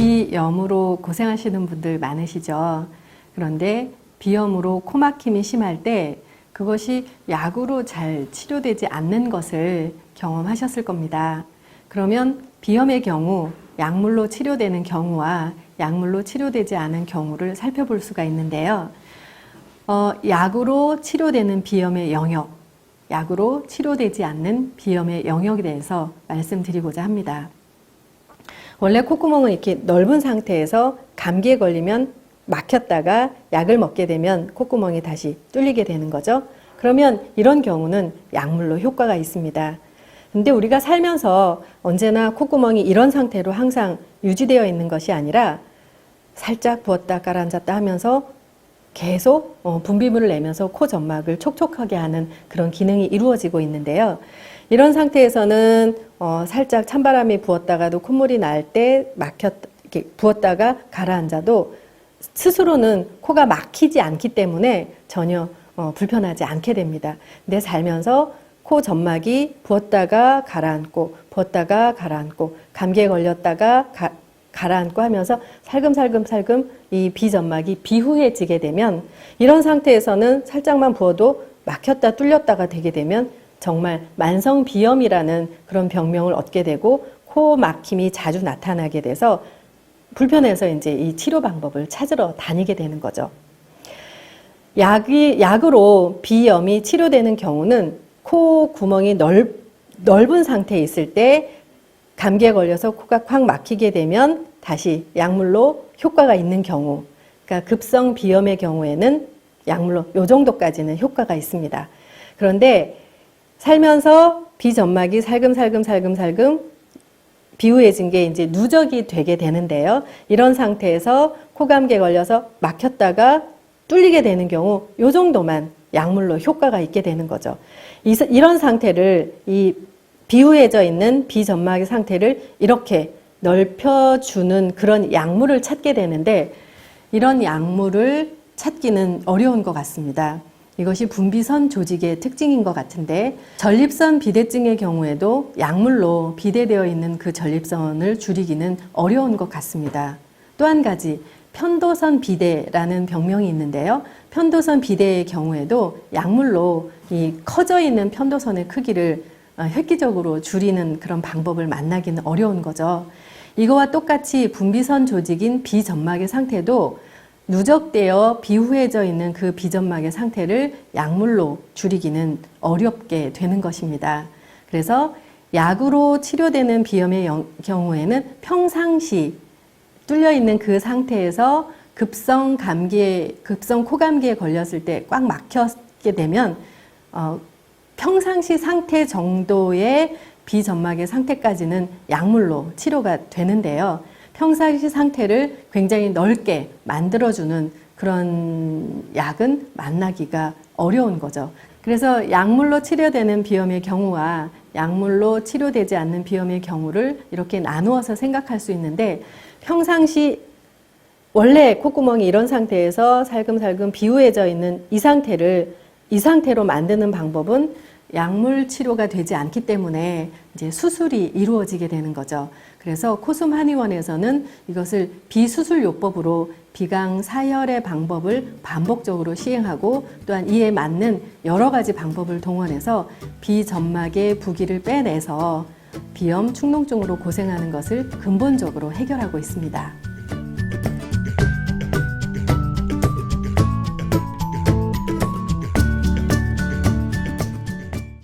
비염으로 고생하시는 분들 많으시죠. 그런데 비염으로 코막힘이 심할 때 그것이 약으로 잘 치료되지 않는 것을 경험하셨을 겁니다. 그러면 비염의 경우 약물로 치료되는 경우와 약물로 치료되지 않은 경우를 살펴볼 수가 있는데요. 약으로 치료되는 비염의 영역, 약으로 치료되지 않는 비염의 영역에 대해서 말씀드리고자 합니다. 원래 콧구멍은 이렇게 넓은 상태에서 감기에 걸리면 막혔다가 약을 먹게 되면 콧구멍이 다시 뚫리게 되는 거죠. 그러면 이런 경우는 약물로 효과가 있습니다. 근데 우리가 살면서 언제나 콧구멍이 이런 상태로 항상 유지되어 있는 것이 아니라 살짝 부었다 가라앉았다 하면서 계속 분비물을 내면서 코 점막을 촉촉하게 하는 그런 기능이 이루어지고 있는데요. 이런 상태에서는 살짝 찬바람이 부었다가도 콧물이 날 때 이렇게 부었다가 가라앉아도 스스로는 코가 막히지 않기 때문에 전혀 불편하지 않게 됩니다. 근데 살면서 코 점막이 부었다가 가라앉고 부었다가 가라앉고 감기에 걸렸다가 가라앉고 하면서 살금살금 이 비점막이 비후해지게 되면 이런 상태에서는 살짝만 부어도 막혔다 뚫렸다가 되게 되면 정말 만성비염이라는 그런 병명을 얻게 되고 코 막힘이 자주 나타나게 돼서 불편해서 이제 이 치료 방법을 찾으러 다니게 되는 거죠. 약으로 비염이 치료되는 경우는 코 구멍이 넓은 상태에 있을 때 감기에 걸려서 코가 확 막히게 되면 다시 약물로 효과가 있는 경우, 그러니까 급성 비염의 경우에는 약물로 이 정도까지는 효과가 있습니다. 그런데 살면서 비점막이 살금 비후해진 게 이제 누적이 되게 되는데요. 이런 상태에서 코감기에 걸려서 막혔다가 뚫리게 되는 경우 이 정도만 약물로 효과가 있게 되는 거죠. 이런 상태를 이 비후해져 있는 비점막의 상태를 이렇게 넓혀주는 그런 약물을 찾게 되는데 이런 약물을 찾기는 어려운 것 같습니다. 이것이 분비선 조직의 특징인 것 같은데 전립선 비대증의 경우에도 약물로 비대되어 있는 그 전립선을 줄이기는 어려운 것 같습니다. 또 한 가지 편도선 비대라는 병명이 있는데요. 편도선 비대의 경우에도 약물로 이 커져 있는 편도선의 크기를 획기적으로 줄이는 그런 방법을 만나기는 어려운 거죠. 이거와 똑같이 분비선 조직인 비점막의 상태도 누적되어 비후해져 있는 그 비점막의 상태를 약물로 줄이기는 어렵게 되는 것입니다. 그래서 약으로 치료되는 비염의 경우에는 평상시 뚫려 있는 그 상태에서 급성 코감기에 걸렸을 때 꽉 막혔게 되면 평상시 상태 정도의 비점막의 상태까지는 약물로 치료가 되는데요. 평상시 상태를 굉장히 넓게 만들어주는 그런 약은 만나기가 어려운 거죠. 그래서 약물로 치료되는 비염의 경우와 약물로 치료되지 않는 비염의 경우를 이렇게 나누어서 생각할 수 있는데 평상시 원래 콧구멍이 이런 상태에서 살금살금 비후해져 있는 이 상태로 만드는 방법은 약물 치료가 되지 않기 때문에 이제 수술이 이루어지게 되는 거죠. 그래서 코숨 한의원에서는 이것을 비수술요법으로 비강 사혈의 방법을 반복적으로 시행하고 또한 이에 맞는 여러 가지 방법을 동원해서 비점막의 부기를 빼내서 비염, 축농증으로 고생하는 것을 근본적으로 해결하고 있습니다.